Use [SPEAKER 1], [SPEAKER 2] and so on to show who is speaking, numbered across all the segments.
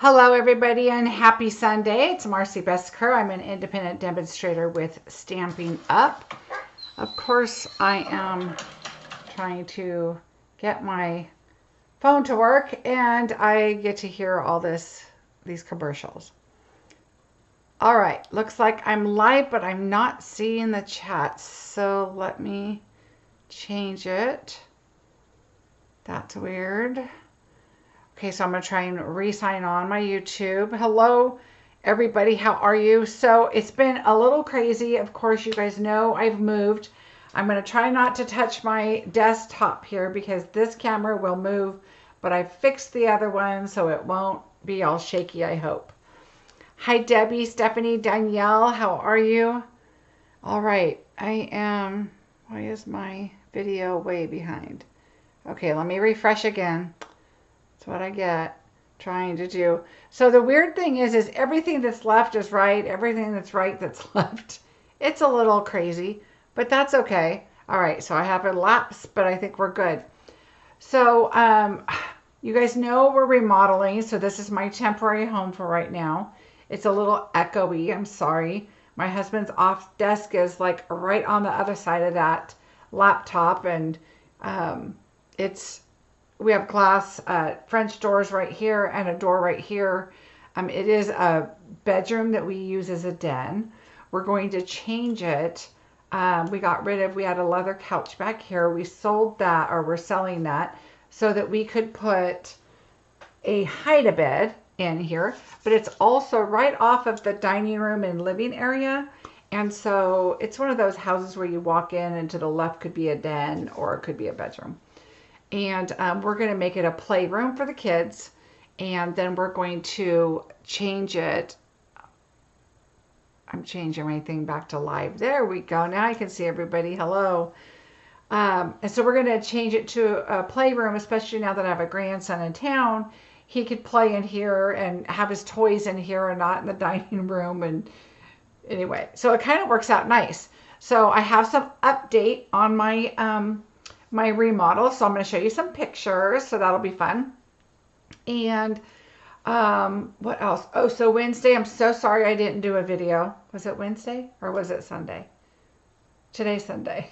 [SPEAKER 1] Hello everybody and happy Sunday. It's Marcie Beseckerdesigns. I'm an independent demonstrator with Stampin' Up. Of course, I am trying to get my phone to work and I get to hear all these commercials. All right, looks like I'm live, but I'm not seeing the chat. So let me change it. That's weird. Okay, so I'm going to try and re-sign on my YouTube. Hello, everybody. How are you? So it's been a little crazy. Of course, you guys know I've moved. I'm going to try not to touch my desktop here because this camera will move, but I fixed the other one so it won't be all shaky, I hope. Hi, Debbie, Stephanie, Danielle. How are you? All right. I am... Why is my video way behind? Okay, let me refresh again. That's what I get trying to do. So the weird thing is everything that's left is right. Everything that's right that's left. It's a little crazy, but that's okay. All right, so I have a lapse, but I think we're good. So you guys know we're remodeling. So this is my temporary home for right now. It's a little echoey. I'm sorry. My husband's off desk is like right on the other side of that laptop, and we have glass French doors right here and a door right here. It is a bedroom that we use as a den. We're going to change it. We had a leather couch back here. We sold that, or we're selling that, so that we could put a hide-a-bed in here. But it's also right off of the dining room and living area. And so it's one of those houses where you walk in and to the left could be a den or it could be a bedroom. And we're going to make it a playroom for the kids. And then we're going to change it. I'm changing my thing back to live. There we go. Now I can see everybody. Hello. And so we're going to change it to a playroom, especially now that I have a grandson in town. He could play in here and have his toys in here and not in the dining room. And anyway, so it kind of works out nice. So I have some update on my my remodel, so I'm going to show you some pictures, so that'll be fun. And what else? Oh, so Wednesday, I'm so sorry I didn't do a video. Was it Wednesday or was it Sunday? Today's Sunday.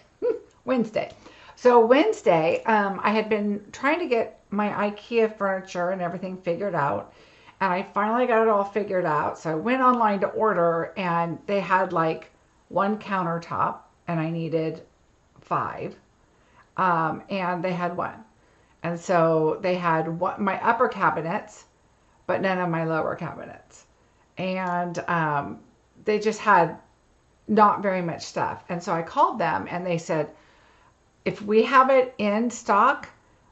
[SPEAKER 1] Wednesday. So Wednesday, I had been trying to get my IKEA furniture and everything figured out, and I finally got it all figured out. So I went online to order, and they had like one countertop, and I needed 5. And they had 1. And so they had my upper cabinets, but none of my lower cabinets. And they just had not very much stuff. And so I called them and they said, if we have it in stock,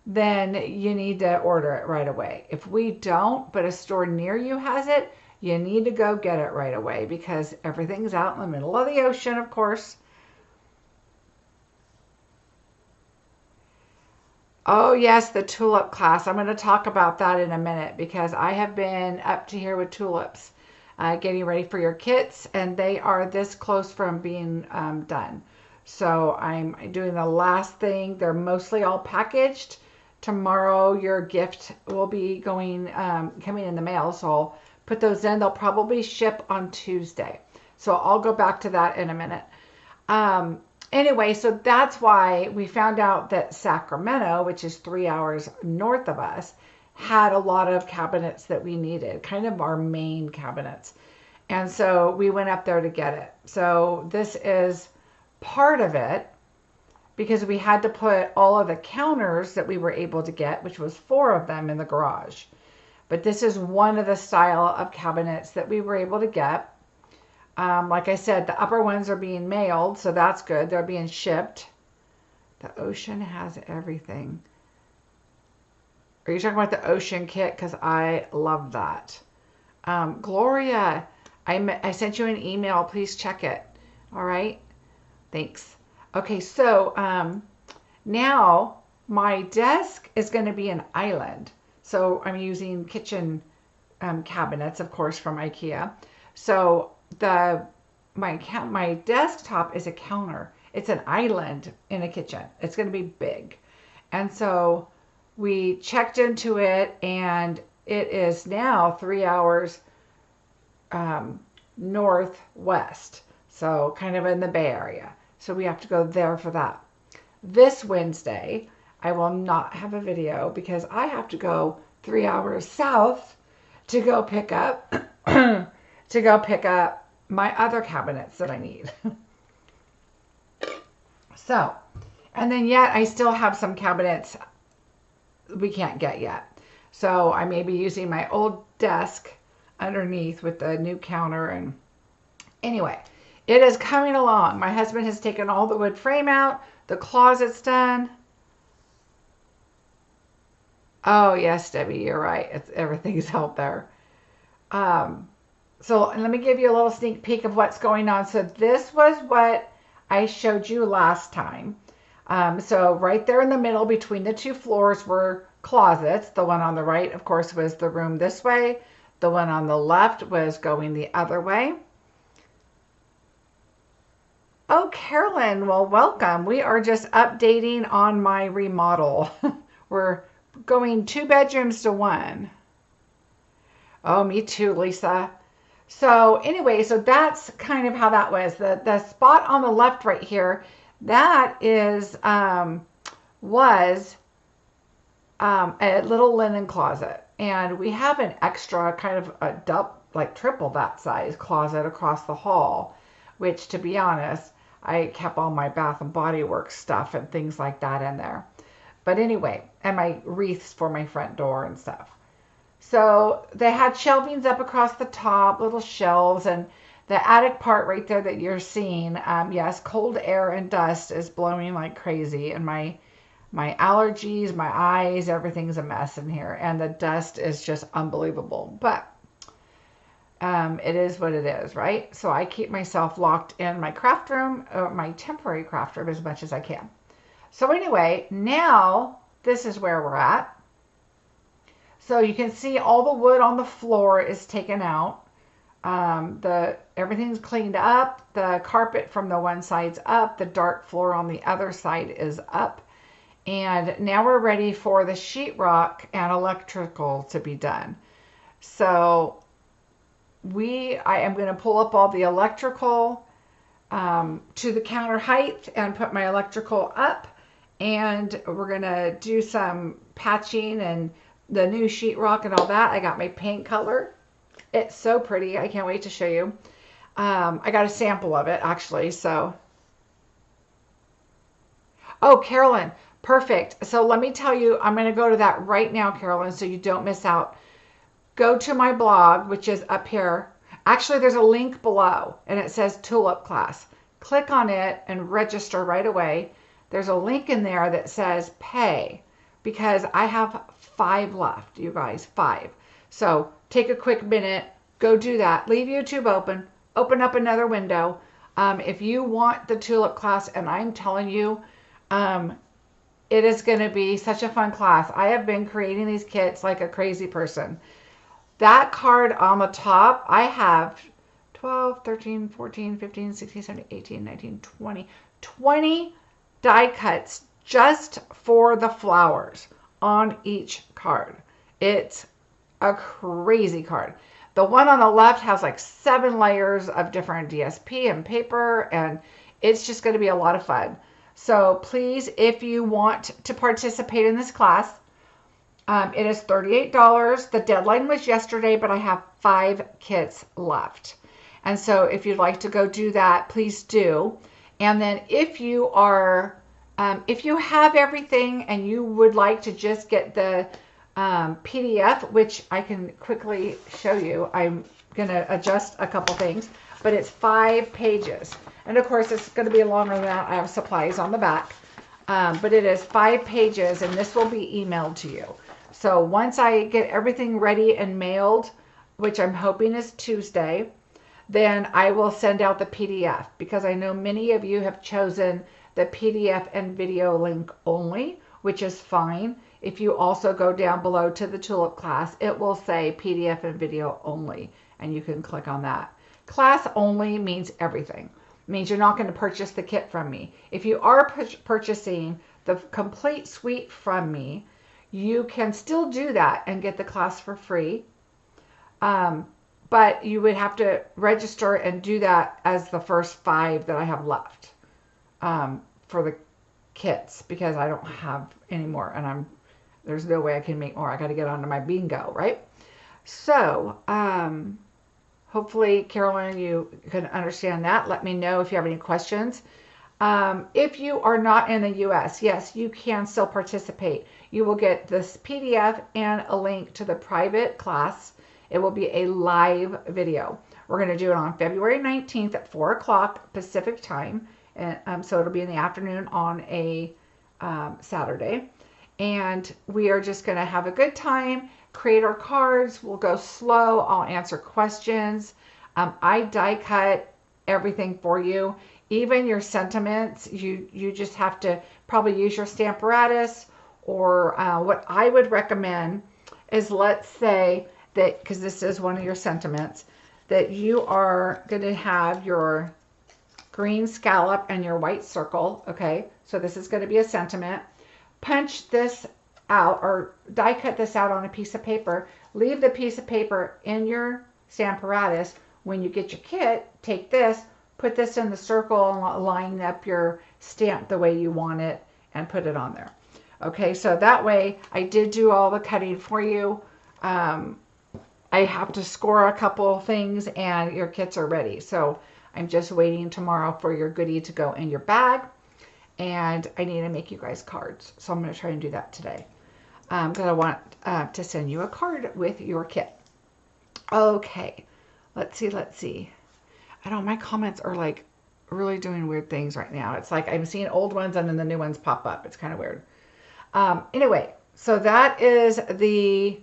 [SPEAKER 1] then you need to order it right away. If we don't, but a store near you has it, you need to go get it right away because everything's out in the middle of the ocean, of course. Oh yes, the tulip class. I'm going to talk about that in a minute because I have been up to here with tulips, getting ready for your kits, and they are this close from being done. So I'm doing the last thing. They're mostly all packaged. Tomorrow your gift will be coming in the mail, so I'll put those in. They'll probably ship on Tuesday. So I'll go back to that in a minute. Anyway, so that's why we found out that Sacramento, which is 3 hours north of us, had a lot of cabinets that we needed, kind of our main cabinets. And so we went up there to get it. So this is part of it because we had to put all of the counters that we were able to get, which was 4 of them in the garage. But this is one of the style of cabinets that we were able to get. Like I said, the upper ones are being mailed, so that's good. They're being shipped. The ocean has everything. Are you talking about the ocean kit? Because I love that. Gloria, I sent you an email. Please check it. All right. Thanks. Okay, so now my desk is going to be an island. So I'm using kitchen cabinets, of course, from IKEA. So my desktop is a counter. It's an island in a kitchen. It's going to be big. And so we checked into it and it is now 3 hours northwest. So kind of in the Bay Area. So we have to go there for that. This Wednesday, I will not have a video because I have to go 3 hours south to go pick up my other cabinets that I need. So, and then yet I still have some cabinets we can't get yet. So I may be using my old desk underneath with the new counter. And anyway, it is coming along. My husband has taken all the wood frame out. The closet's done. Oh yes, Debbie, you're right. Everything's out there. So let me give you a little sneak peek of what's going on. So this was what I showed you last time. So right there in the middle between the two floors were closets. The one on the right, of course, was the room this way. The one on the left was going the other way. Oh, Carolyn, well, welcome. We are just updating on my remodel. We're going 2 bedrooms to 1. Oh, me too, Lisa. So anyway, so that's kind of how that was. The spot on the left right here, that is was a little linen closet. And we have an extra kind of like triple that size closet across the hall, which to be honest, I kept all my Bath and Body Works stuff and things like that in there. But anyway, and my wreaths for my front door and stuff. So they had shelvings up across the top, little shelves, and the attic part right there that you're seeing, yes, cold air and dust is blowing like crazy, and my allergies, my eyes, everything's a mess in here, and the dust is just unbelievable. But it is what it is, right? So I keep myself locked in my craft room, or my temporary craft room, as much as I can. So anyway, now this is where we're at. So you can see all the wood on the floor is taken out. Everything's cleaned up. The carpet from the one side's up. The dark floor on the other side is up. And now we're ready for the sheetrock and electrical to be done. So I am going to pull up all the electrical to the counter height and put my electrical up. And we're going to do some patching and the new sheetrock and all that. I got my paint color. It's so pretty. I can't wait to show you. I got a sample of it actually. So, oh, Carolyn, perfect. So let me tell you, I'm going to go to that right now, Carolyn, so you don't miss out. Go to my blog, which is up here. Actually, there's a link below and it says Tulip Class. Click on it and register right away. There's a link in there that says pay, because I have 5 left, you guys, 5. So take a quick minute, go do that. Leave YouTube open up another window. If you want the Tulip Class, and I'm telling you, it is going to be such a fun class. I have been creating these kits like a crazy person. That card on the top, I have 12, 13, 14, 15, 16, 17, 18, 19, 20 die cuts just for the flowers on each card. It's a crazy card. The one on the left has like 7 layers of different DSP and paper, and it's just going to be a lot of fun. So please, if you want to participate in this class, it is $38. The deadline was yesterday, but I have 5 kits left. And so if you'd like to go do that, please do. And then if you are, if you have everything and you would like to just get the PDF, which I can quickly show you, I'm going to adjust a couple things, but it's 5 pages. And of course, it's going to be longer than that. I have supplies on the back, but it is 5 pages, and this will be emailed to you. So once I get everything ready and mailed, which I'm hoping is Tuesday, then I will send out the PDF, because I know many of you have chosen the PDF and video link only, which is fine. If you also go down below to the Tulip Class, it will say PDF and video only, and you can click on that. Class only means everything. It means you're not going to purchase the kit from me. If you are purchasing the complete suite from me, you can still do that and get the class for free. But you would have to register and do that as the first 5 that I have left for the kits, because I don't have any more, and there's no way I can make more. I got to get onto my bingo, right? So hopefully, Carolyn, you can understand that. Let me know if you have any questions. If you are not in the US, yes, you can still participate. You will get this PDF and a link to the private class. It will be a live video. We're going to do it on February 19th at 4 o'clock Pacific time. And so it'll be in the afternoon on a Saturday. And we are just going to have a good time, create our cards. We'll go slow. I'll answer questions. I die cut everything for you. Even your sentiments, you just have to probably use your Stamparatus, or what I would recommend is, let's say that, because this is one of your sentiments, that you are going to have your green scallop and your white circle, okay? So this is going to be a sentiment. Punch this out or die cut this out on a piece of paper. Leave the piece of paper in your Stamparatus. When you get your kit, take this, put this in the circle and line up your stamp the way you want it and put it on there. Okay, so that way I did do all the cutting for you. I have to score a couple things and your kits are ready. So I'm just waiting tomorrow for your goodie to go in your bag. And I need to make you guys cards. So I'm going to try and do that today. Because I want to send you a card with your kit. Okay, let's see. I don't know, my comments are like really doing weird things right now. It's like I'm seeing old ones and then the new ones pop up. It's kind of weird. Anyway, so that is the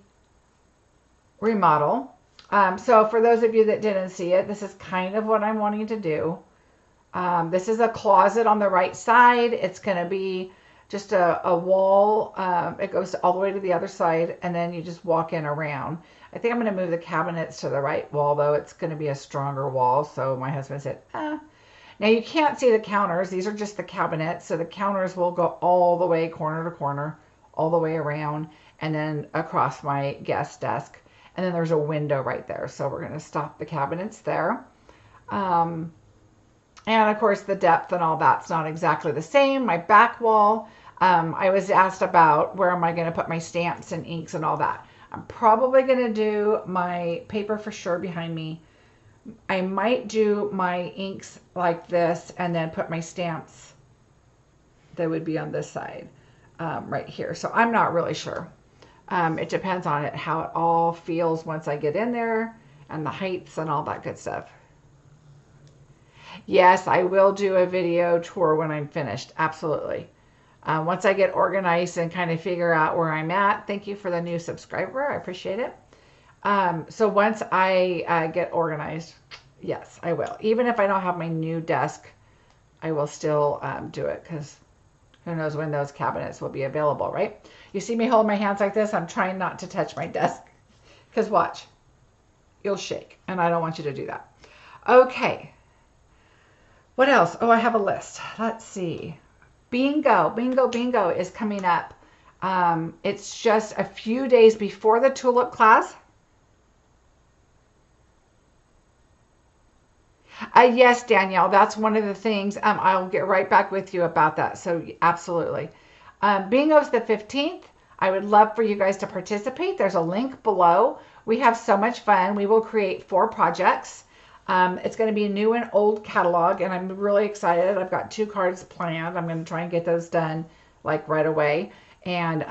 [SPEAKER 1] remodel. So for those of you that didn't see it, this is kind of what I'm wanting to do. This is a closet on the right side. It's going to be just a wall. It goes all the way to the other side, and then you just walk in around. I think I'm going to move the cabinets to the right wall, though. It's going to be a stronger wall. So my husband said, Now you can't see the counters. These are just the cabinets. So the counters will go all the way corner to corner, all the way around, and then across my guest desk. And then there's a window right there. So we're going to stop the cabinets there. And of course, the depth and all that's not exactly the same. My back wall, I was asked about where am I going to put my stamps and inks and all that. I'm probably going to do my paper for sure behind me. I might do my inks like this and then put my stamps that would be on this side right here. So I'm not really sure. It depends on it, how it all feels once I get in there and the heights and all that good stuff. Yes, I will do a video tour when I'm finished. Absolutely. Once I get organized and kind of figure out where I'm at. Thank you for the new subscriber. I appreciate it. So once I get organized, yes, I will. Even if I don't have my new desk, I will still do it, because who knows when those cabinets will be available, right? You see me hold my hands like this? I'm trying not to touch my desk, because watch, you'll shake, and I don't want you to do that. Okay. What else? Oh, I have a list. Let's see. Bingo is coming up. It's just a few days before the tulip class. Yes, Danielle, that's one of the things. I'll get right back with you about that. So absolutely. Bingo's the 15th. I would love for you guys to participate. There's a link below. We have so much fun. We will create 4 projects. It's going to be a new and old catalog, and I'm really excited. I've got 2 cards planned. I'm going to try and get those done like right away. And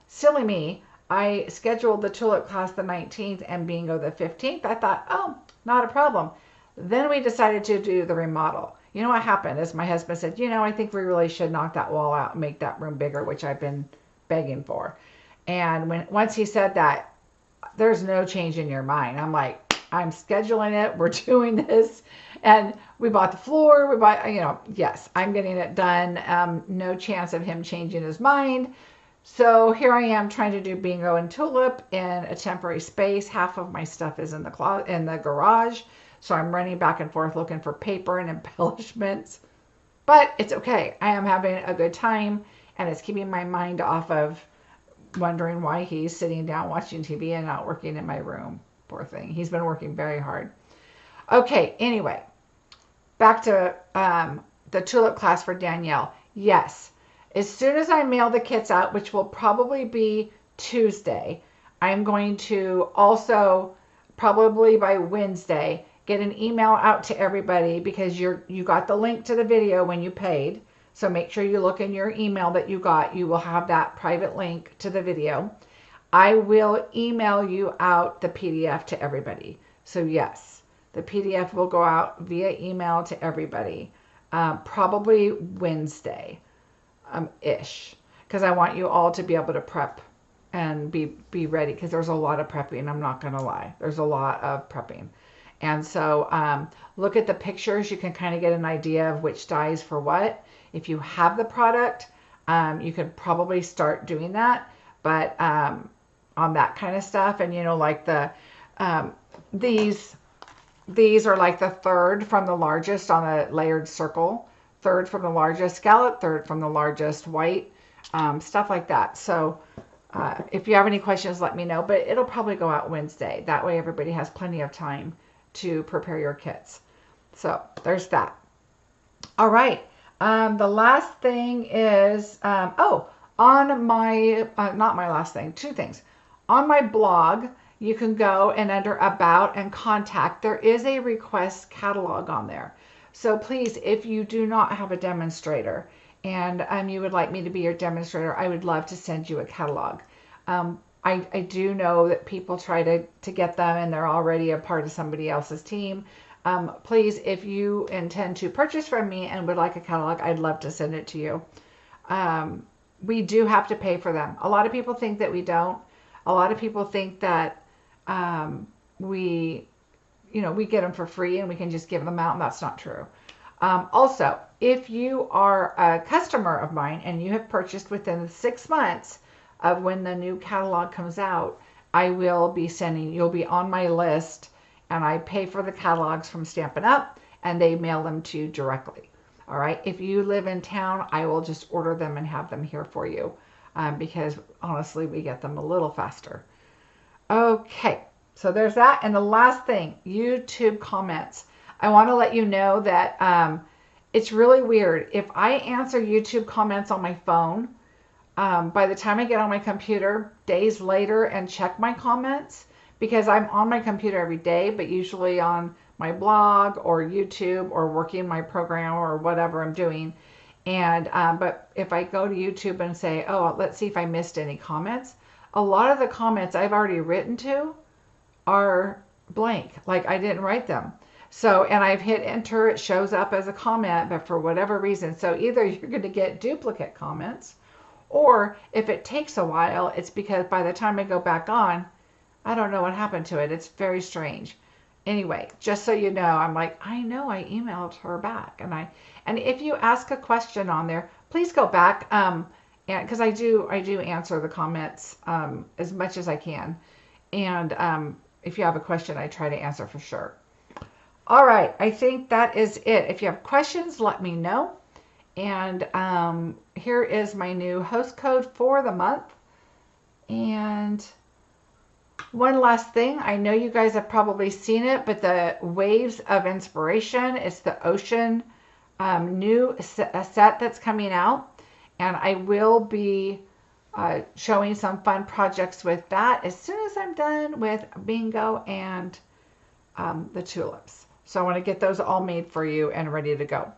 [SPEAKER 1] silly me, I scheduled the tulip class the 19th and bingo the 15th. I thought, oh, not a problem. Then we decided to do the remodel. You know what happened is my husband said, I think we really should knock that wall out and make that room bigger, which I've been begging for. And once he said that, there's no change in your mind. I'm like, I'm scheduling it. We're doing this. And we bought the floor. We bought, yes, I'm getting it done. No chance of him changing his mind. So here I am trying to do bingo and tulip in a temporary space. Half of my stuff is in the garage. So I'm running back and forth looking for paper and embellishments. But it's okay. I am having a good time, and it's keeping my mind off of wondering why he's sitting down watching TV and not working in my room. Poor thing. He's been working very hard. Okay, anyway, back to the tulip class for Danielle. Yes, as soon as I mail the kits out, which will probably be Tuesday, I'm going to also, probably by Wednesday, get an email out to everybody, because you got the link to the video when you paid. So make sure you look in your email that you got. You will have that private link to the video. I will email you out the PDF to everybody. So yes, the PDF will go out via email to everybody, probably Wednesday ish, because I want you all to be able to prep and be ready, because there's a lot of prepping. I'm not going to lie. There's a lot of prepping. And so look at the pictures. You can kind of get an idea of which dies for what. If you have the product, you could probably start doing that. But on that kind of stuff, and you know, like the these are like the third from the largest on a layered circle, third from the largest scallop, third from the largest white, stuff like that. So if you have any questions, let me know. But it'll probably go out Wednesday. That way everybody has plenty of time to prepare your kits. So there's that. All right. The last thing is, on my, not my last thing, two things. On my blog, you can go and under About and Contact, there is a request catalog on there. So please, if you do not have a demonstrator and you would like me to be your demonstrator, I would love to send you a catalog. I do know that people try to get them and they're already a part of somebody else's team. Please, if you intend to purchase from me and would like a catalog, I'd love to send it to you. We do have to pay for them. A lot of people think that we don't. A lot of people think that we get them for free and we can just give them out, and that's not true. Also, if you are a customer of mine and you have purchased within 6 months of when the new catalog comes out, I will be sending, you'll be on my list, and I pay for the catalogs from Stampin' Up, and they mail them to you directly. All right. If you live in town, I will just order them and have them here for you, because honestly, we get them a little faster. Okay. So there's that. And the last thing, YouTube comments. I want to let you know that it's really weird. If I answer YouTube comments on my phone, by the time I get on my computer days later and check my comments, because I'm on my computer every day, but usually on my blog or YouTube or working my program or whatever I'm doing. And but if I go to YouTube and say, oh, let's see if I missed any comments, a lot of the comments I've already written to are blank, like I didn't write them. So, and I've hit enter, it shows up as a comment, but for whatever reason, so either you're going to get duplicate comments, or if it takes a while, it's because by the time I go back on, I don't know what happened to it. It's very strange. Anyway, just so you know, I'm like, I know I emailed her back, and if you ask a question on there, please go back, and because I do answer the comments as much as I can, and if you have a question, I try to answer for sure. All right, I think that is it. If you have questions, let me know. And here is my new host code for the month. And one last thing, I know you guys have probably seen it, but the Waves of Inspiration, it's the Ocean new set that's coming out. And I will be showing some fun projects with that as soon as I'm done with Bingo and the tulips. So I want to get those all made for you and ready to go.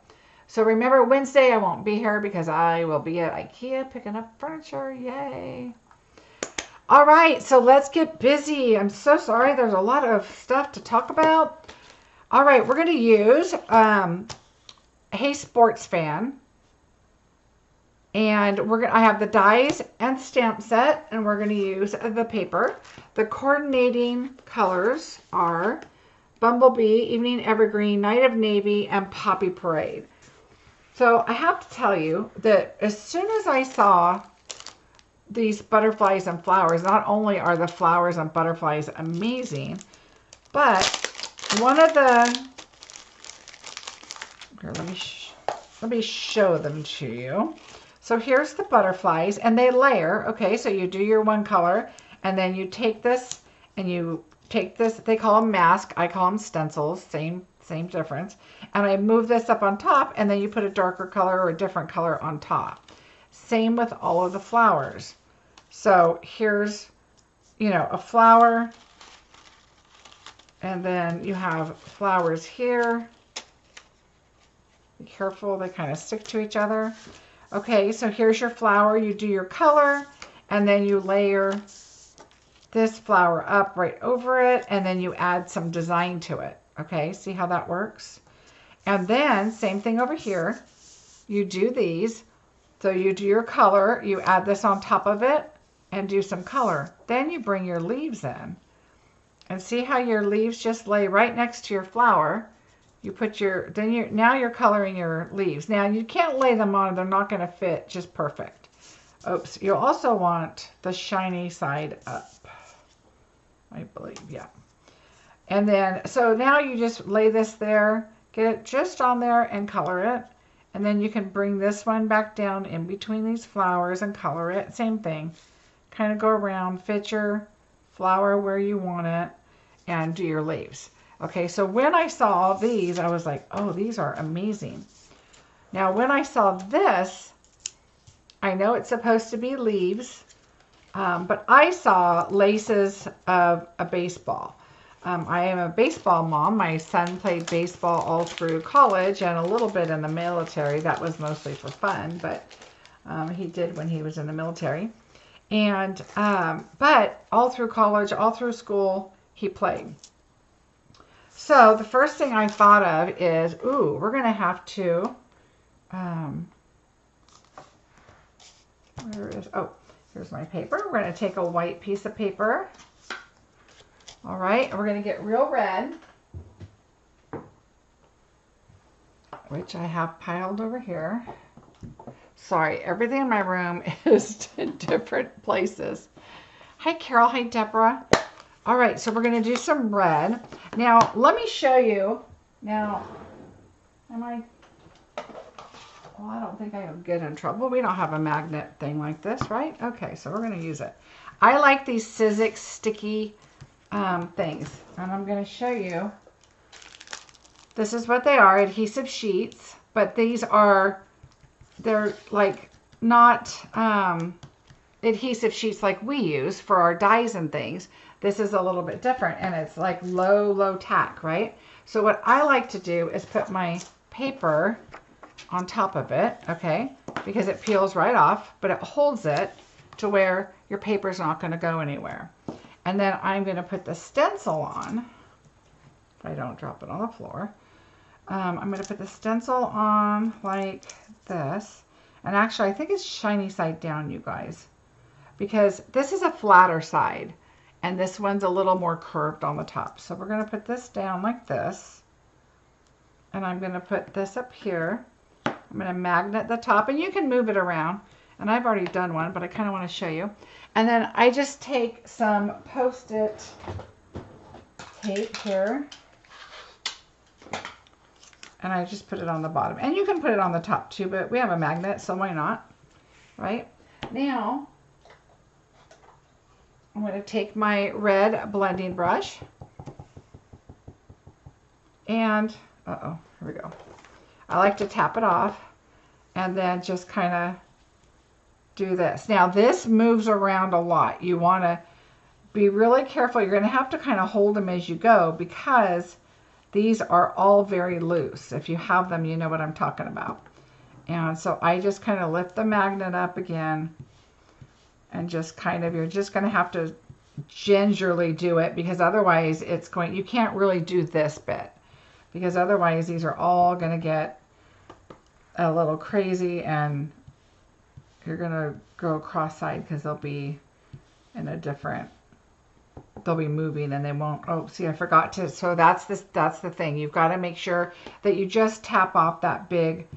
[SPEAKER 1] So remember, Wednesday I won't be here because I will be at IKEA picking up furniture. Yay. All right, so let's get busy. I'm so sorry. There's a lot of stuff to talk about. All right, we're going to use Hey Sports Fan. And I have the dies and stamp set, and we're going to use the paper. The coordinating colors are Bumblebee, Evening Evergreen, Night of Navy, and Poppy Parade. So I have to tell you that as soon as I saw these butterflies and flowers, not only are the flowers and butterflies amazing, but one of the, here, let me show them to you. So here's the butterflies, and they layer. Okay, so you do your one color, and then you take this and you take this, they call them mask, I call them stencils, same difference. And I move this up on top, and then you put a darker color or a different color on top. Same with all of the flowers. So here's, you know, a flower, and then you have flowers here. Be careful, they kind of stick to each other. Okay, so here's your flower. You do your color, and then you layer this flower up right over it, and then you add some design to it. Okay, see how that works? And then same thing over here. You do these. So you do your color, you add this on top of it, and do some color. Then you bring your leaves in. And see how your leaves just lay right next to your flower. You put your, now you're coloring your leaves. Now you can't lay them on, they're not gonna fit just perfect. Oops, you also want the shiny side up, I believe, yeah. And then, so now you just lay this there, get it just on there and color it. And then you can bring this one back down in between these flowers and color it. Same thing, kind of go around, fit your flower where you want it, and do your leaves. Okay, so when I saw these, I was like, oh, these are amazing. Now, when I saw this, I know it's supposed to be leaves, but I saw laces of a baseball. I am a baseball mom. My son played baseball all through college and a little bit in the military. That was mostly for fun, but he did when he was in the military. And, but all through college, all through school, he played. So the first thing I thought of is, ooh, we're going to have to, where is, oh, here's my paper. We're going to take a white piece of paper. All right, and we're going to get real red, which I have piled over here. Sorry, everything in my room is in different places. Hi, Carol. Hi, Deborah. All right, so we're going to do some red. Now, let me show you. Now, am I? Well, I don't think I will get in trouble. We don't have a magnet thing like this, right? Okay, so we're going to use it. I like these Sizzix sticky things, and I'm going to show you. This is what they are, adhesive sheets, but these are, they're like not adhesive sheets like we use for our dies and things. This is a little bit different, and it's like low tack, right? So what I like to do is put my paper on top of it, okay, because it peels right off, but it holds it to where your paper's not going to go anywhere. And then I'm going to put the stencil on, if I don't drop it on the floor. I'm going to put the stencil on like this. And actually, I think it's shiny side down, you guys, because this is a flatter side, and this one's a little more curved on the top. So we're going to put this down like this, and I'm going to put this up here. I'm going to magnet the top, and you can move it around. And I've already done one, but I kind of want to show you. And then I just take some Post-it tape here, and I just put it on the bottom. And you can put it on the top too, but we have a magnet, so why not, right? Now, I'm going to take my red blending brush, and, here we go. I like to tap it off, and then just kind of do this. Now this moves around a lot. You want to be really careful. You're going to have to kind of hold them as you go, because these are all very loose. If you have them, you know what I'm talking about. And so I just kind of lift the magnet up again, and just kind of, you're just going to have to gingerly do it, because otherwise it's going, you can't really do this bit, because otherwise these are all going to get a little crazy, and you're going to go cross-eyed because they'll be in a different, they'll be moving and they won't, oh, see, I forgot to, so that's the thing. You've got to make sure that you just tap off that big,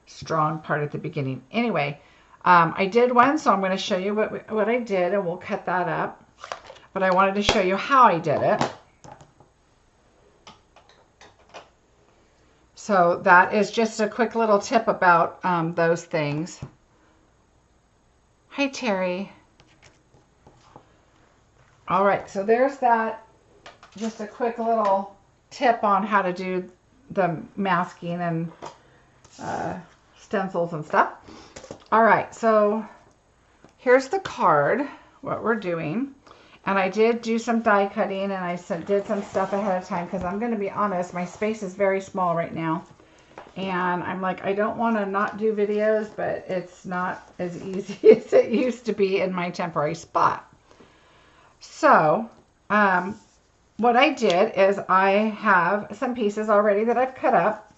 [SPEAKER 1] strong part at the beginning. Anyway, I did one, so I'm going to show you what I did, and we'll cut that up. But I wanted to show you how I did it. So that is just a quick little tip about those things. Hi, Terry. All right, so there's that. Just a quick little tip on how to do the masking and stencils and stuff. All right, so here's the card, what we're doing. And I did do some die cutting, and I did some stuff ahead of time because I'm going to be honest, my space is very small right now. And I'm like, I don't want to not do videos, but it's not as easy as it used to be in my temporary spot. So, what I did is I have some pieces already that I've cut up.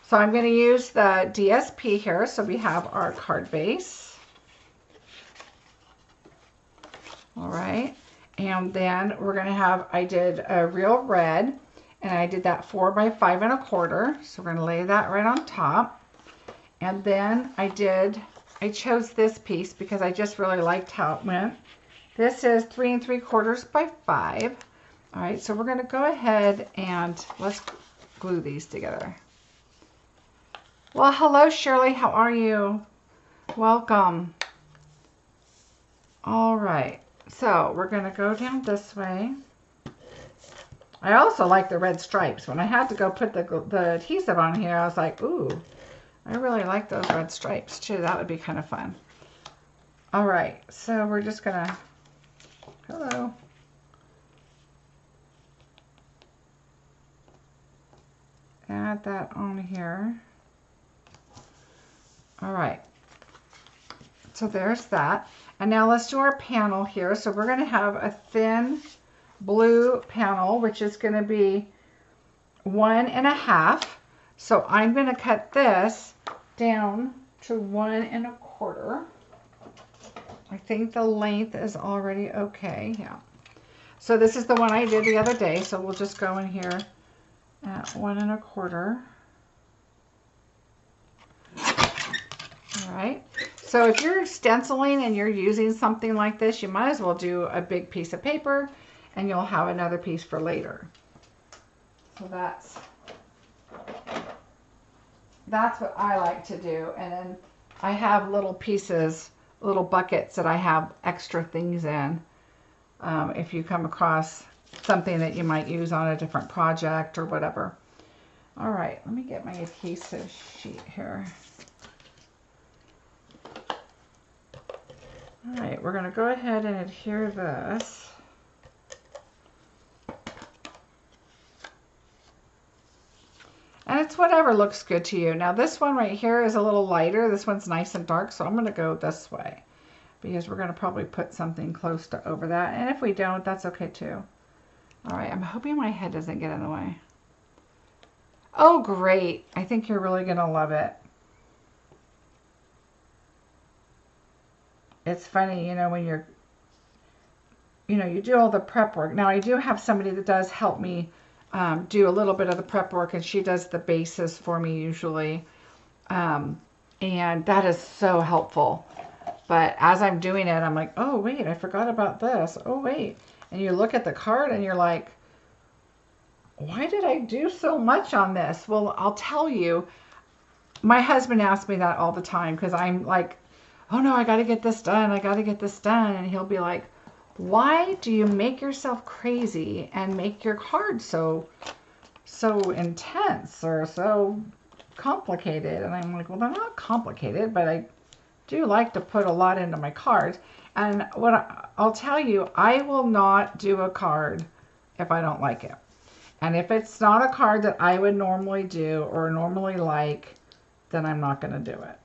[SPEAKER 1] So I'm going to use the DSP here. So we have our card base. All right. And then we're going to have, I did a real red, and I did that 4 by 5 1/4. So we're going to lay that right on top. And then I chose this piece because I just really liked how it went. This is 3 3/4 by 5. All right, so we're going to go ahead and let's glue these together. Well, hello, Shirley. How are you? Welcome. All right, so we're going to go down this way. I also like the red stripes. When I had to go put the adhesive on here, I was like, ooh, I really like those red stripes too. That would be kind of fun. All right, so we're just going to, hello. Add that on here. All right, so there's that. And now let's do our panel here. So we're going to have a thin blue panel, which is going to be 1 1/2. So I'm going to cut this down to 1 1/4. I think the length is already okay. Yeah. So this is the one I did the other day. So we'll just go in here at 1 1/4. All right. So if you're stenciling and you're using something like this, you might as well do a big piece of paper, and you'll have another piece for later. So that's what I like to do. And then I have little pieces, little buckets that I have extra things in. If you come across something that you might use on a different project or whatever. All right, let me get my adhesive sheet here. All right, we're going to go ahead and adhere this. And it's whatever looks good to you. Now this one right here is a little lighter. This one's nice and dark, so I'm going to go this way because we're going to probably put something close to over that. And if we don't, that's okay too. All right, I'm hoping my head doesn't get in the way. Oh, great. I think you're really going to love it. It's funny, you know, when you're, you know, you do all the prep work. Now, I do have somebody that does help me do a little bit of the prep work, and she does the bases for me usually. And that is so helpful. But as I'm doing it, I'm like, oh, wait, I forgot about this. Oh, wait. And you look at the card and you're like, why did I do so much on this? Well, I'll tell you, my husband asks me that all the time because I'm like, oh no, I got to get this done. I got to get this done. And he'll be like, why do you make yourself crazy and make your card so intense or so complicated? And I'm like, well, they're not complicated, but I do like to put a lot into my cards. And what I'll tell you, I will not do a card if I don't like it. And if it's not a card that I would normally do or normally like, then I'm not going to do it.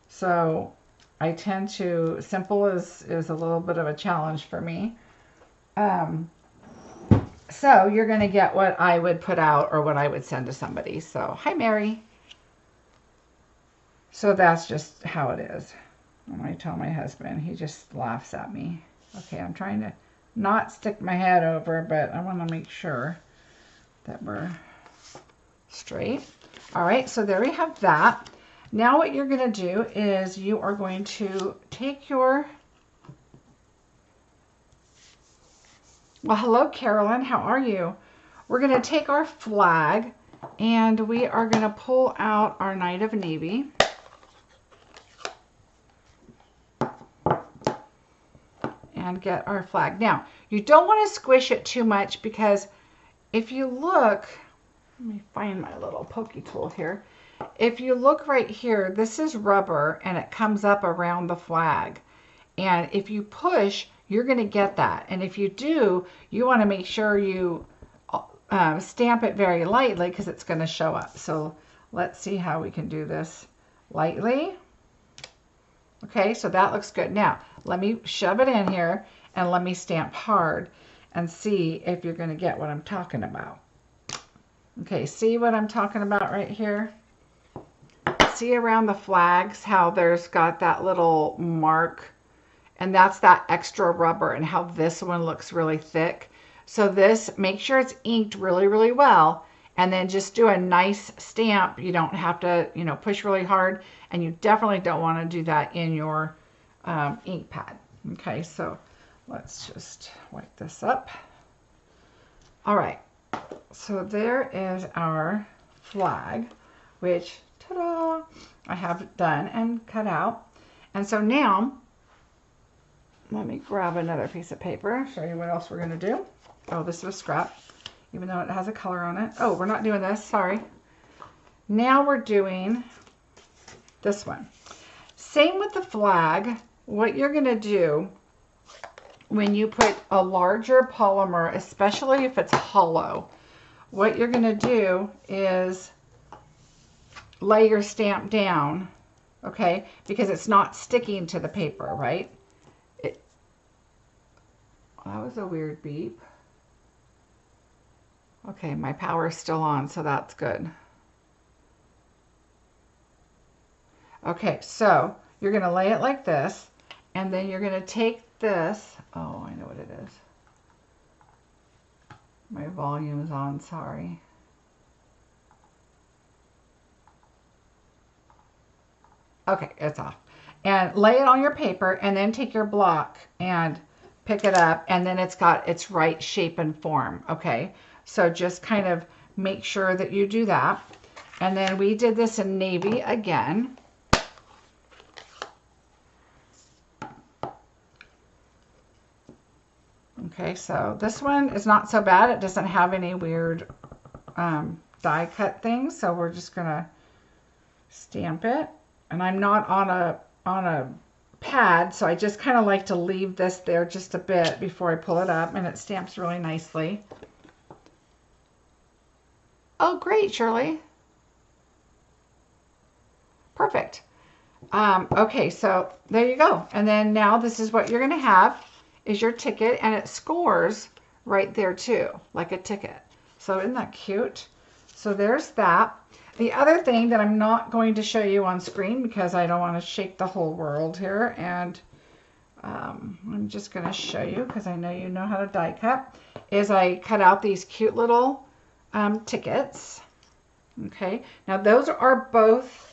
[SPEAKER 1] So I tend to, simple is a little bit of a challenge for me. So you're going to get what I would put out or what I would send to somebody. So, hi, Mary. So that's just how it is. When I tell my husband, he just laughs at me. Okay, I'm trying to not stick my head over, but I want to make sure that we're straight. All right, so there we have that. Now what you're going to do is you are going to take your, well, hello, Carolyn. How are you? We're going to take our flag and we are going to pull out our Knight of Navy. and get our flag. Now, you don't want to squish it too much because if you look, let me find my little pokey tool here. If you look right here, this is rubber and it comes up around the flag. And if you push, you're going to get that. And if you do, you want to make sure you stamp it very lightly because it's going to show up. So let's see how we can do this lightly. Okay, so that looks good. Now, let me shove it in here and let me stamp hard and see if you're going to get what I'm talking about. Okay, see what I'm talking about right here? See around the flags how there's got that little mark, and that's that extra rubber, and how this one looks really thick. So this, make sure it's inked really, really well, and then just do a nice stamp. You don't have to, you know, push really hard, and you definitely don't want to do that in your ink pad. Okay, so let's just wipe this up. All right, so there is our flag, which, ta-da, I have done and cut out. And so now, let me grab another piece of paper, show you what else we're going to do. Oh, this is a scrap, even though it has a color on it. Oh, we're not doing this, sorry. Now we're doing this one. Same with the flag. What you're going to do when you put a larger polymer, especially if it's hollow, what you're going to do is lay your stamp down, okay, because it's not sticking to the paper, right? That was a weird beep. Okay, my power is still on, so that's good. Okay, so you're going to lay it like this, and then you're going to take this. Oh, I know what it is. My volume is on, sorry. Okay, it's off. And lay it on your paper, and then take your block and pick it up, and then it's got its right shape and form, okay? So just kind of make sure that you do that. And then we did this in navy again. Okay, so this one is not so bad. It doesn't have any weird die cut things, so we're just gonna stamp it. And I'm not on a pad, so I just kind of like to leave this there just a bit before I pull it up, and it stamps really nicely. Oh, great, Shirley. Perfect. Okay, so there you go. And then now this is what you're going to have is your ticket, and it scores right there too, like a ticket. So isn't that cute? So there's that. The other thing that I'm not going to show you on screen because I don't want to shake the whole world here, and I'm just going to show you because I know you know how to die cut, is I cut out these cute little tickets. Okay, now those are both,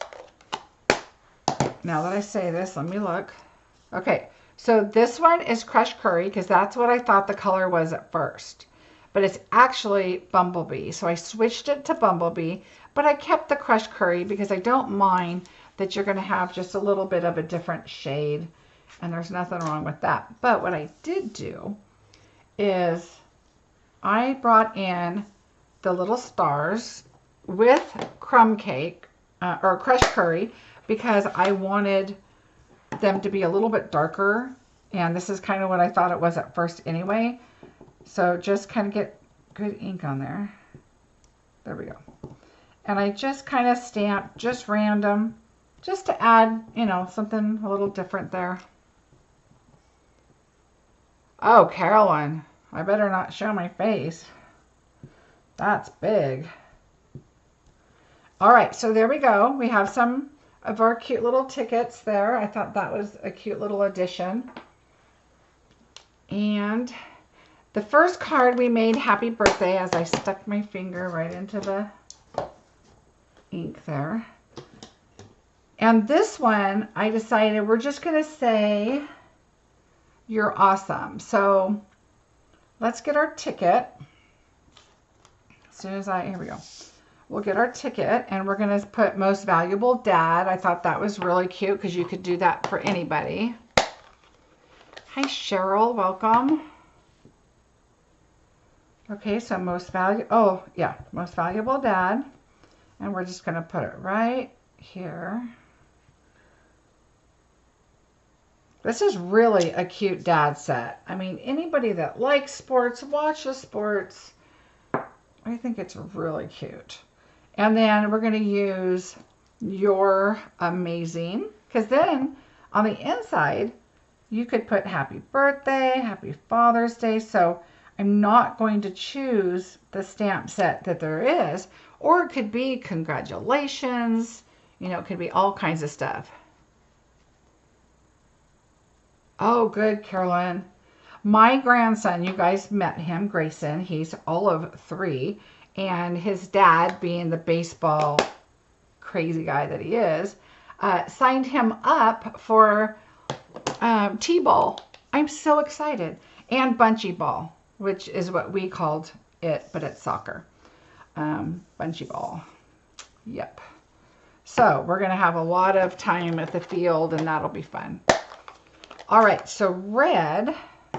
[SPEAKER 1] now that I say this, let me look. Okay, so this one is crushed curry because that's what I thought the color was at first, but it's actually bumblebee. So I switched it to bumblebee, but I kept the crushed curry because I don't mind that you're going to have just a little bit of a different shade, and there's nothing wrong with that. But what I did do is I brought in the little stars with crumb cake or crushed curry because I wanted them to be a little bit darker, and this is kind of what I thought it was at first anyway. So just kind of get good ink on there. There we go. And I just kind of stamp just random, just to add, you know, something a little different there. Oh, Carolyn, I better not show my face. That's big. All right, so there we go. We have some of our cute little tickets there. I thought that was a cute little addition. And the first card we made, happy birthday, as I stuck my finger right into the ink there. And this one, I decided we're just going to say, you're awesome. So let's get our ticket. As soon as here we go. We'll get our ticket, and we're going to put most valuable dad. I thought that was really cute because you could do that for anybody. Hi, Cheryl. Welcome. Okay, so most valuable dad. And we're just going to put it right here. This is really a cute dad set. I mean, anybody that likes sports, watches sports, I think it's really cute. And then we're going to use You're Amazing, because then on the inside, you could put happy birthday, happy Father's Day. So I'm not going to choose the stamp set that there is, or it could be congratulations. You know, it could be all kinds of stuff. Oh, good, Carolyn. My grandson, you guys met him, Grayson. He's all of 3. And his dad, being the baseball crazy guy that he is, signed him up for T-ball. I'm so excited. And bunchy ball, which is what we called it, but it's soccer. Bunchy ball. Yep. So we're going to have a lot of time at the field, and that'll be fun. All right, so red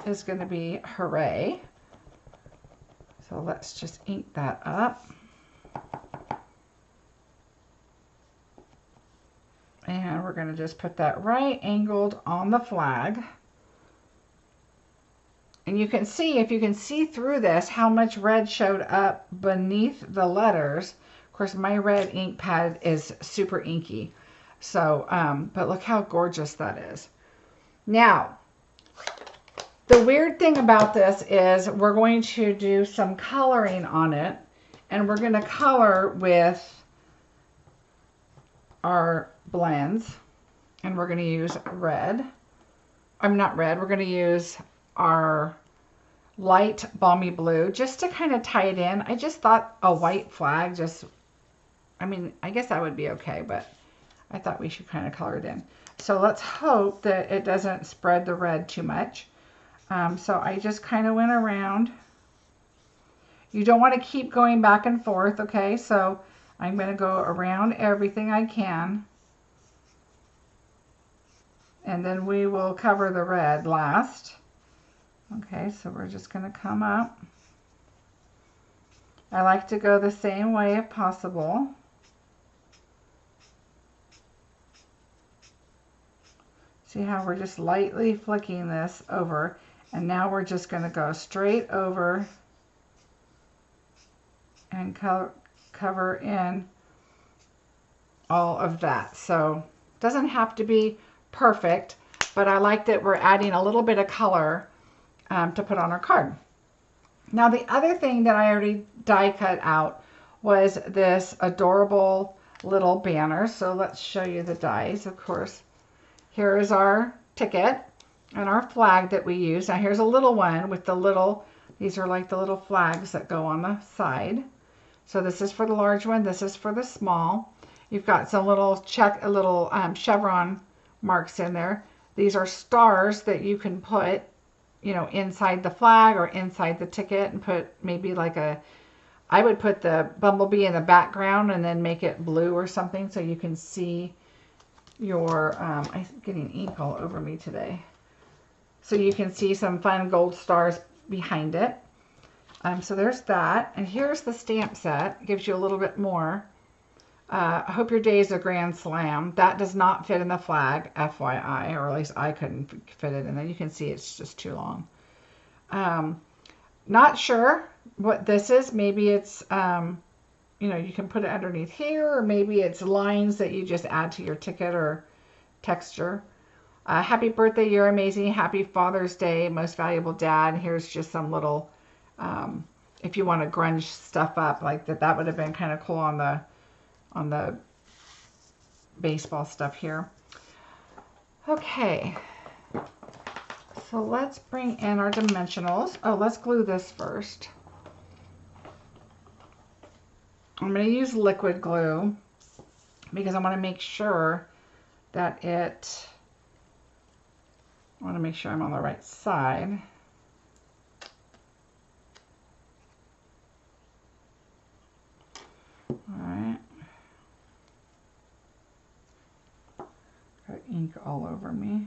[SPEAKER 1] is going to be hooray. So let's just ink that up. And we're going to just put that right angled on the flag. And you can see, if you can see through this, how much red showed up beneath the letters. Of course, my red ink pad is super inky. So, but look how gorgeous that is. Now, the weird thing about this is we're going to do some coloring on it, and we're going to color with our blends, and we're going to use red. Not red, we're going to use our light balmy blue just to kind of tie it in. I just thought a white flag just, I mean, I guess that would be okay, but I thought we should kind of color it in. So let's hope that it doesn't spread the red too much. So I just kind of went around. You don't want to keep going back and forth, okay? So I'm going to go around everything I can. And then we will cover the red last. Okay, so we're just going to come up. I like to go the same way if possible. See how we're just lightly flicking this over, and now we're just going to go straight over and cover in all of that. So it doesn't have to be perfect, but I like that we're adding a little bit of color to put on our card. Now the other thing that I already die cut out was this adorable little banner. So let's show you the dies, of course. Here is our ticket and our flag that we use. Now here's a little one with the little, these are like the little flags that go on the side. So this is for the large one, this is for the small. You've got some little chevron marks in there. These are stars that you can put, you know, inside the flag or inside the ticket, and put maybe like I would put the bumblebee in the background and then make it blue or something so you can see your, I'm getting ink all over me today. So you can see some fun gold stars behind it. So there's that. And here's the stamp set. Gives you a little bit more. I hope your day is a grand slam. That does not fit in the flag, FYI, or at least I couldn't fit it in there. You can see it's just too long. Not sure what this is. Maybe it's, you know, you can put it underneath here, or maybe it's lines that you just add to your ticket or texture. Happy birthday, you're amazing. Happy Father's Day, most valuable dad. Here's just some little, if you want to grunge stuff up like that, that would have been kind of cool on the baseball stuff here. Okay, so let's bring in our dimensionals. Oh, let's glue this first. I'm going to use liquid glue because I want to make sure that I want to make sure I'm on the right side. All right. Got ink all over me.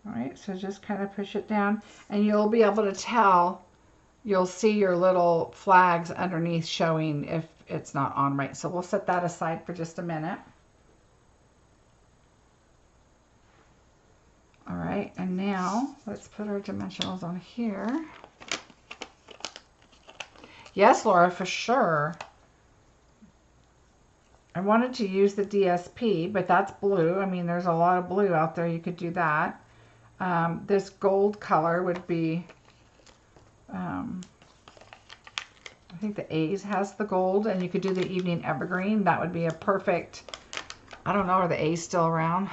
[SPEAKER 1] All right. right, so just kind of push it down, and you'll be able to tell, you'll see your little flags underneath showing if it's not on right. So we'll set that aside for just a minute. All right, and now let's put our dimensionals on here. Yes, Laura, for sure. I wanted to use the DSP, but that's blue. I mean, there's a lot of blue out there. You could do that. This gold color would be, I think the A's has the gold, and you could do the evening evergreen. That would be a perfect, I don't know, are the A's still around?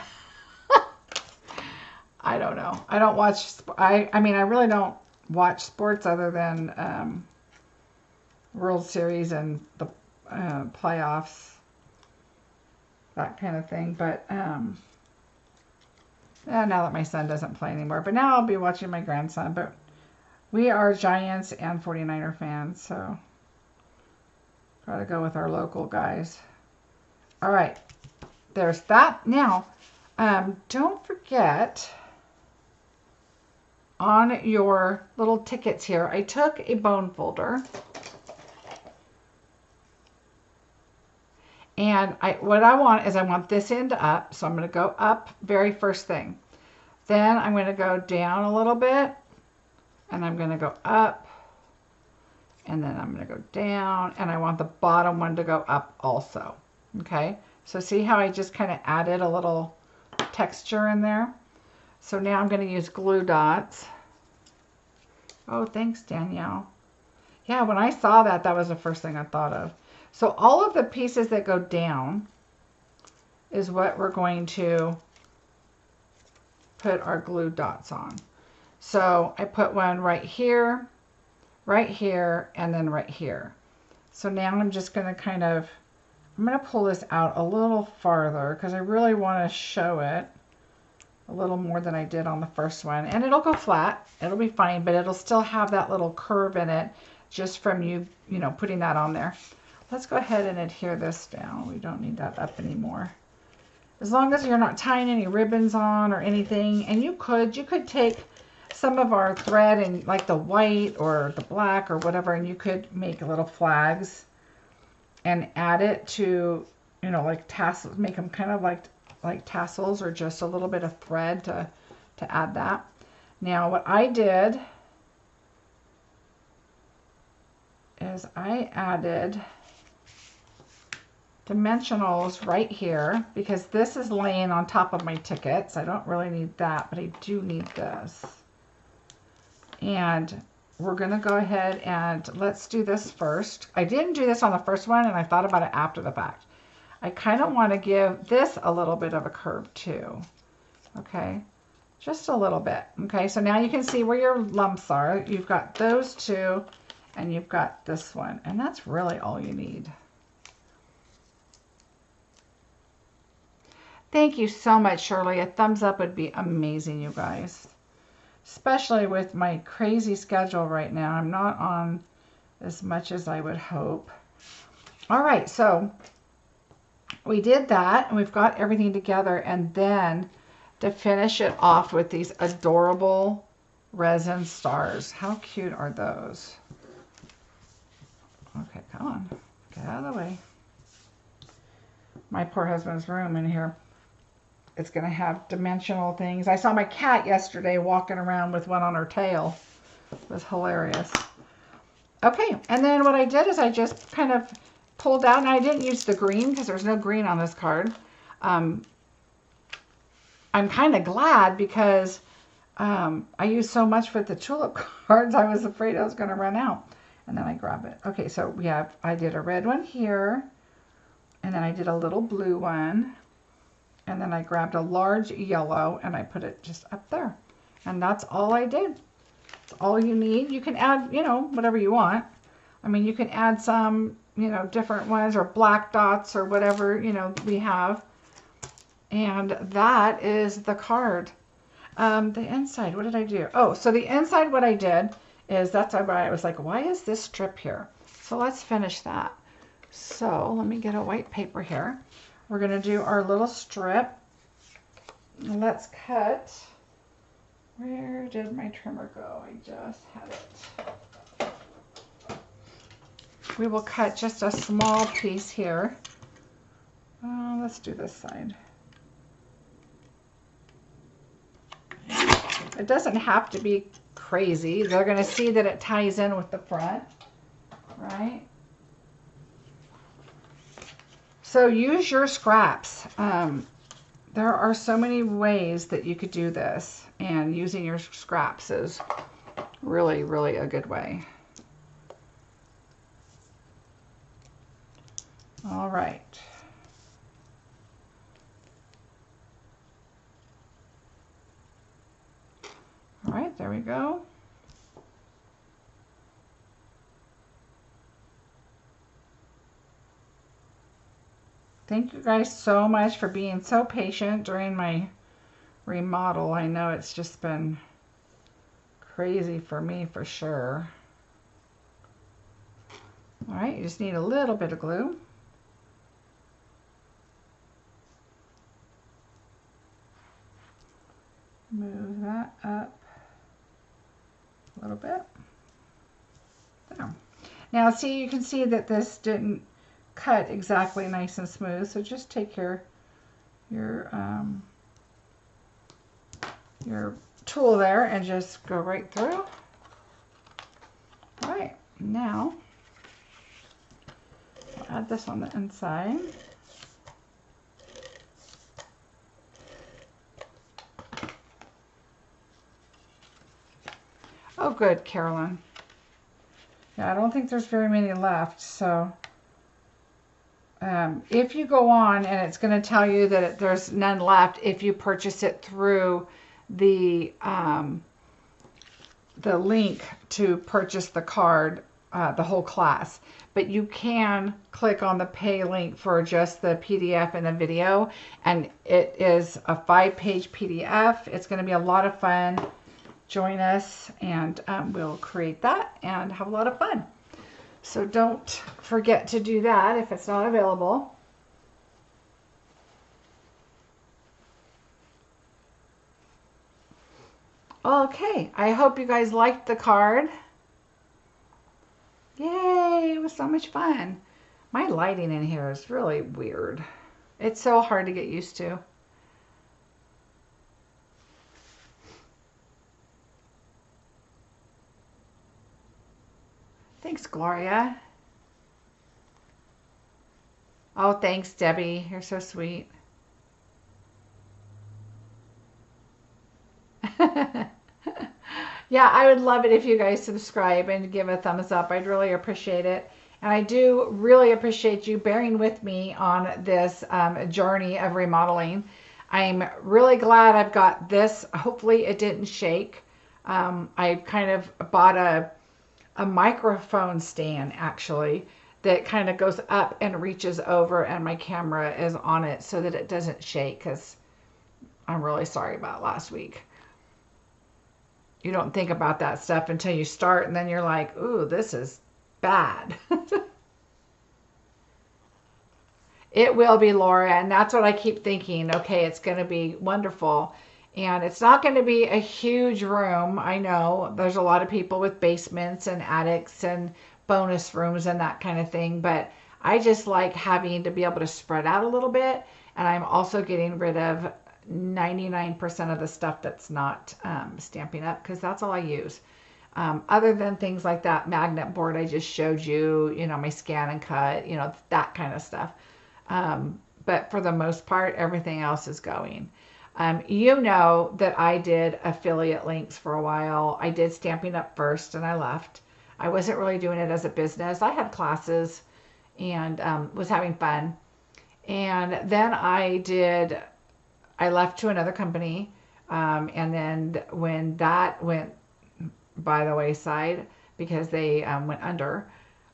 [SPEAKER 1] I don't know. I don't watch, I mean, I really don't watch sports other than World Series and the playoffs. That kind of thing, but now that my son doesn't play anymore, but now I'll be watching my grandson. But we are Giants and 49er fans, so gotta go with our local guys. All right, there's that. Now, don't forget on your little tickets here, I took a bone folder. And what I want is I want this end up. So I'm going to go up very first thing. Then I'm going to go down a little bit. And I'm going to go up. And then I'm going to go down. And I want the bottom one to go up also. Okay. So see how I just kind of added a little texture in there? So now I'm going to use glue dots. Oh, thanks, Danielle. Yeah, when I saw that, that was the first thing I thought of. So all of the pieces that go down is what we're going to put our glue dots on. So I put one right here, and then right here. So now I'm just going to kind of, I'm going to pull this out a little farther because I really want to show it a little more than I did on the first one. And it'll go flat. It'll be fine, but it'll still have that little curve in it just from you know, putting that on there. Let's go ahead and adhere this down. We don't need that up anymore. As long as you're not tying any ribbons on or anything, and you could take some of our thread and like the white or the black or whatever, and you could make little flags and add it to, you know, like tassels, make them kind of like tassels or just a little bit of thread to add that. Now what I did is I added dimensionals right here because this is laying on top of my tickets. I don't really need that, but I do need this. And we're going to go ahead and let's do this first. I didn't do this on the first one, and I thought about it after the fact. I kind of want to give this a little bit of a curve too. Okay, just a little bit. Okay, so now you can see where your lumps are. You've got those two, and you've got this one, and that's really all you need. Thank you so much, Shirley. A thumbs up would be amazing, you guys. Especially with my crazy schedule right now. I'm not on as much as I would hope. All right, so we did that, and we've got everything together. And then to finish it off with these adorable resin stars. How cute are those? Okay, come on. Get out of the way. My poor husband's room in here. It's going to have dimensional things. I saw my cat yesterday walking around with one on her tail. It was hilarious. Okay, and then what I did is I just kind of pulled out, and I didn't use the green because there's no green on this card. I'm kind of glad because I used so much with the tulip cards, I was afraid I was going to run out. And then I grab it. Okay, so we have, I did a red one here, and then I did a little blue one. And then I grabbed a large yellow and I put it just up there. And that's all I did. That's all you need. You can add, you know, whatever you want. I mean, you can add some, you know, different ones or black dots or whatever, you know, we have. And that is the card. The inside, what did I do? Oh, so the inside, what I did is, that's why I was like, why is this strip here? So let's finish that. So let me get a white paper here. We're going to do our little strip. Let's cut. Where did my trimmer go? I just had it. We will cut just a small piece here. Let's do this side. It doesn't have to be crazy. They're going to see that it ties in with the front, right? So use your scraps. There are so many ways that you could do this, and using your scraps is really, really a good way. All right. All right, there we go. Thank you guys so much for being so patient during my remodel. I know it's just been crazy for me for sure. All right, you just need a little bit of glue. Move that up a little bit. There. Now see, you can see that this didn't cut exactly nice and smooth, so just take your tool there and just go right through. All right, now I'll add this on the inside. Oh, good, Carolyn. Yeah, I don't think there's very many left, so if you go on, and it's going to tell you that there's none left if you purchase it through the link to purchase the card, the whole class. But you can click on the pay link for just the PDF and the video, and it is a 5-page PDF. It's going to be a lot of fun. Join us, and we'll create that and have a lot of fun. So don't forget to do that if it's not available. Okay, I hope you guys liked the card. Yay, it was so much fun. My lighting in here is really weird. It's so hard to get used to. Thanks, Gloria. Oh, thanks, Debbie. You're so sweet. Yeah, I would love it if you guys subscribe and give a thumbs up. I'd really appreciate it. And I do really appreciate you bearing with me on this journey of remodeling. I'm really glad I've got this. Hopefully it didn't shake. I kind of bought a microphone stand actually that kind of goes up and reaches over, and my camera is on it so that it doesn't shake, because I'm really sorry about last week. You don't think about that stuff until you start, and then you're like, ooh, this is bad. It will be, Laura, and that's what I keep thinking. Okay, it's going to be wonderful. And it's not going to be a huge room. I know there's a lot of people with basements and attics and bonus rooms and that kind of thing, but I just like having to be able to spread out a little bit. And I'm also getting rid of 99% of the stuff that's not Stampin' Up, because that's all I use. Other than things like that magnet board I just showed you, you know, my scan and cut, you know, that kind of stuff. But for the most part, everything else is going. You know that I did affiliate links for a while. I did Stampin' Up first and I left. I wasn't really doing it as a business. I had classes and was having fun. And then I left to another company. And then when that went by the wayside because they went under,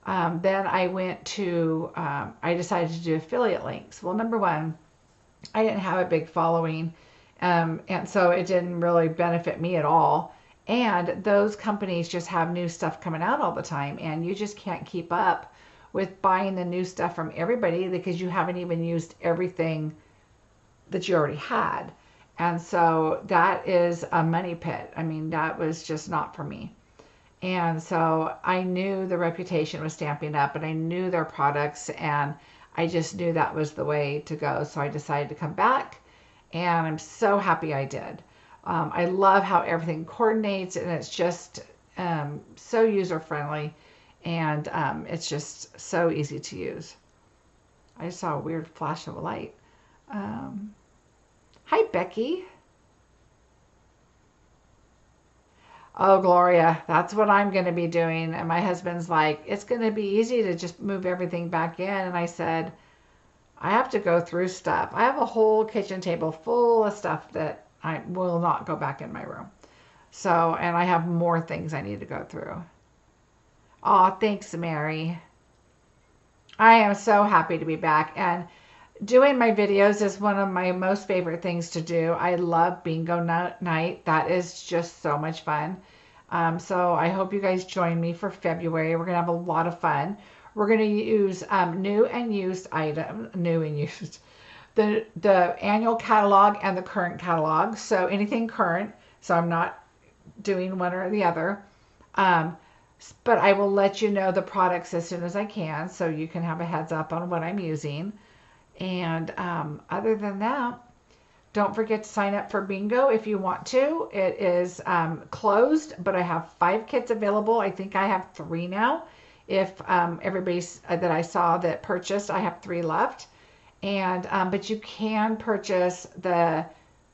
[SPEAKER 1] then I went to, I decided to do affiliate links. Well, number one, I didn't have a big following. And so it didn't really benefit me at all. And those companies just have new stuff coming out all the time, and you just can't keep up with buying the new stuff from everybody because you haven't even used everything that you already had. And so that is a money pit. I mean, that was just not for me. And so I knew the reputation was Stampin' Up, and I knew their products, and I just knew that was the way to go. So I decided to come back, and I'm so happy I did. I love how everything coordinates, and it's just so user friendly, and it's just so easy to use. I just saw a weird flash of light. Hi, Becky. Oh, Gloria, that's what I'm going to be doing. And my husband's like, it's going to be easy to just move everything back in. And I said, I have to go through stuff. I have a whole kitchen table full of stuff that I will not go back in my room. So, and I have more things I need to go through. Oh, thanks, Mary. I am so happy to be back. And doing my videos is one of my most favorite things to do. I love bingo night. That is just so much fun. So I hope you guys join me for February. We're going to have a lot of fun. We're going to use new and used items, the annual catalog and the current catalog. So anything current. So I'm not doing one or the other. But I will let you know the products as soon as I can, so you can have a heads up on what I'm using. And other than that, don't forget to sign up for bingo if you want to. It is closed, but I have 5 kits available. I think I have 3 now. If everybody that I saw that purchased, I have 3 left. And but you can purchase the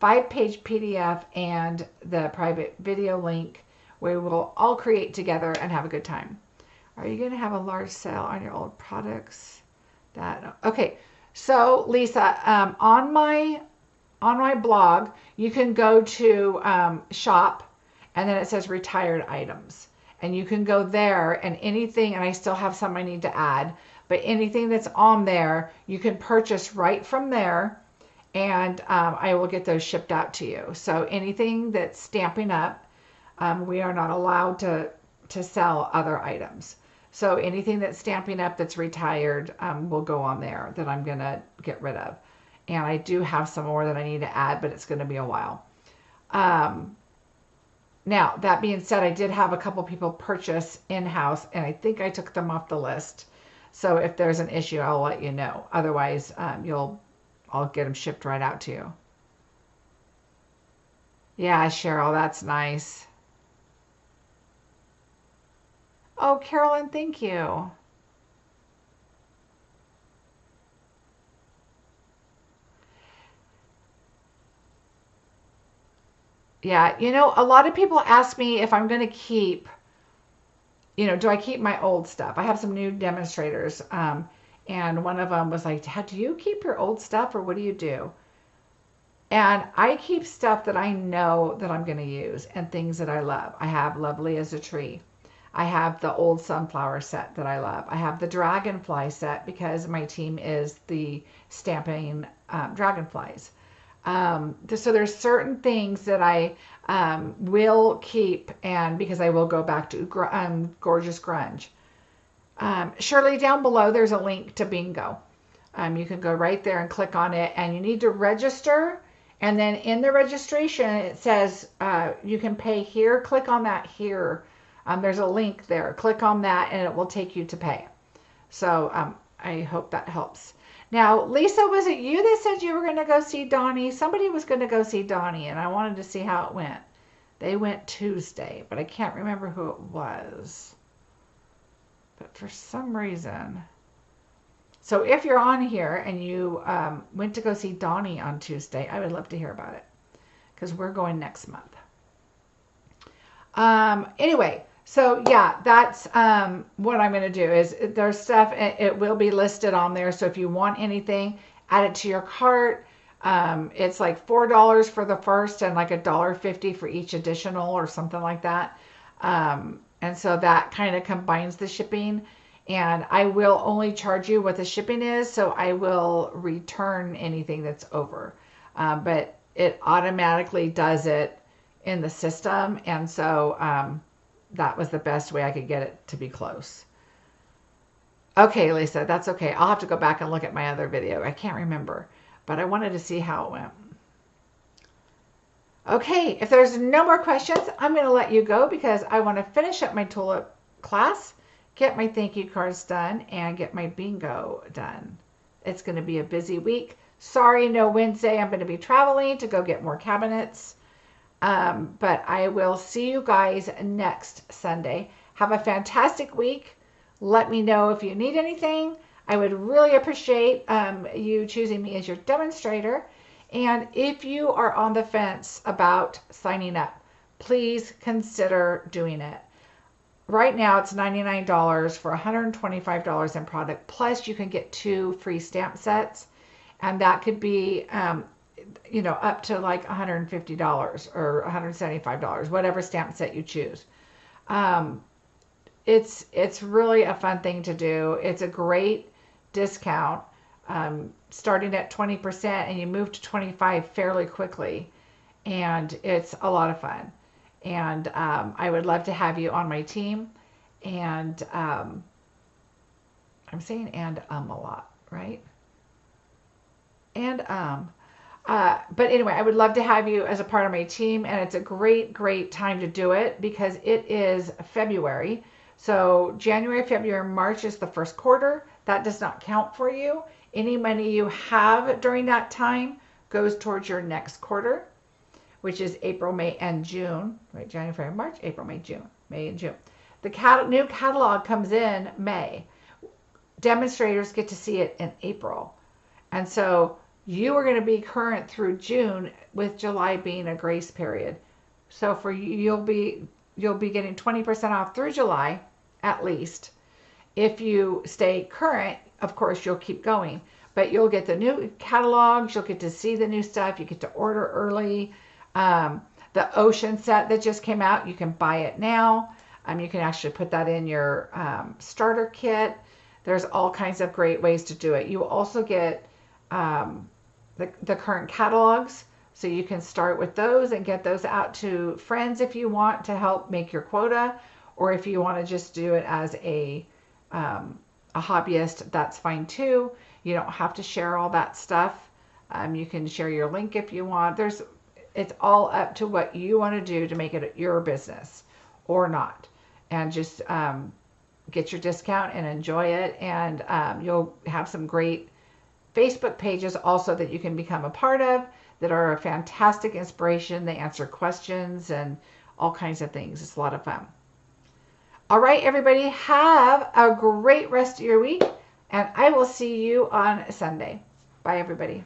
[SPEAKER 1] 5-page PDF and the private video link, where we'll all create together and have a good time. Are you going to have a large sale on your old products? Okay. So Lisa, on my blog, you can go to shop, and then it says retired items, and you can go there, and anything, and I still have some I need to add, but anything that's on there, you can purchase right from there, and I will get those shipped out to you. So anything that's Stampin' Up, we are not allowed to sell other items. So anything that's Stampin' Up that's retired will go on there that I'm going to get rid of. And I do have some more that I need to add, but it's going to be a while. Now, that being said, I did have a couple people purchase in-house, and I think I took them off the list. So if there's an issue, I'll let you know. Otherwise, I'll get them shipped right out to you. Yeah, Cheryl, that's nice. Oh, Carolyn, thank you. Yeah, a lot of people ask me if I'm going to keep, do I keep my old stuff? I have some new demonstrators, and one of them was like, Dad, do you keep your old stuff, or what do you do? And I keep stuff that I know that I'm going to use and things that I love. I have Lovely as a Tree. I have the old sunflower set that I love. I have the dragonfly set because my team is the Stampin' dragonflies. So there's certain things that I will keep, and because I will go back to Gorgeous Grunge. Shirley, down below there's a link to bingo. You can go right there and click on it, and you need to register. And then in the registration, it says you can pay here. Click on that here. There's a link there. Click on that, and it will take you to pay. So I hope that helps. Now, Lisa, was it you that said you were going to go see Donnie? Somebody was going to go see Donnie, and I wanted to see how it went. They went Tuesday, but I can't remember who it was. But for some reason... So if you're on here and you went to go see Donnie on Tuesday, I would love to hear about it, because we're going next month. Anyway, so yeah, that's what I'm going to do is there's stuff, it will be listed on there. So if you want anything, add it to your cart. It's like $4 for the first and like $1.50 for each additional or something like that. And so that kind of combines the shipping. And I will only charge you what the shipping is, so I will return anything that's over. But it automatically does it in the system, and so that was the best way I could get it to be close. Okay, Lisa, that's okay. I'll have to go back and look at my other video. I can't remember, but I wanted to see how it went. Okay, if there's no more questions, I'm going to let you go because I want to finish up my tulip class, get my thank you cards done, and get my bingo done. It's going to be a busy week. Sorry, no Wednesday. I'm going to be traveling to go get more cabinets. But I will see you guys next Sunday. Have a fantastic week. Let me know if you need anything. I would really appreciate you choosing me as your demonstrator. And if you are on the fence about signing up, please consider doing it. Right now it's $99 for $125 in product. Plus you can get 2 free stamp sets. And that could be, up to like $150 or $175, whatever stamp set you choose. It's really a fun thing to do. It's a great discount, starting at 20%, and you move to 25 fairly quickly, and it's a lot of fun. And I would love to have you on my team. And I'm saying a lot, right? But anyway, I would love to have you as a part of my team, and it's a great time to do it because it is February. So January, February, March is the first quarter. That does not count for you. Any money you have during that time goes towards your next quarter, which is April, May, and June. Right, January, February, March, April, May, June. May and June. The new catalog comes in May. Demonstrators get to see it in April. And so you are going to be current through June, with July being a grace period. So for you, you'll be getting 20% off through July at least. If you stay current, of course, you'll keep going. But you'll get the new catalogs, you'll get to see the new stuff, you get to order early. The ocean set that just came out, you can buy it now. You can actually put that in your starter kit. There's all kinds of great ways to do it. You also get the current catalogs, so you can start with those and get those out to friends if you want to help make your quota, or if you want to just do it as a hobbyist, that's fine too. You don't have to share all that stuff. You can share your link if you want. It's all up to what you want to do to make it your business or not, and just get your discount and enjoy it. And you'll have some great Facebook pages also that you can become a part of that are a fantastic inspiration. They answer questions and all kinds of things. It's a lot of fun. All right, everybody, have a great rest of your week, and I will see you on Sunday. Bye, everybody.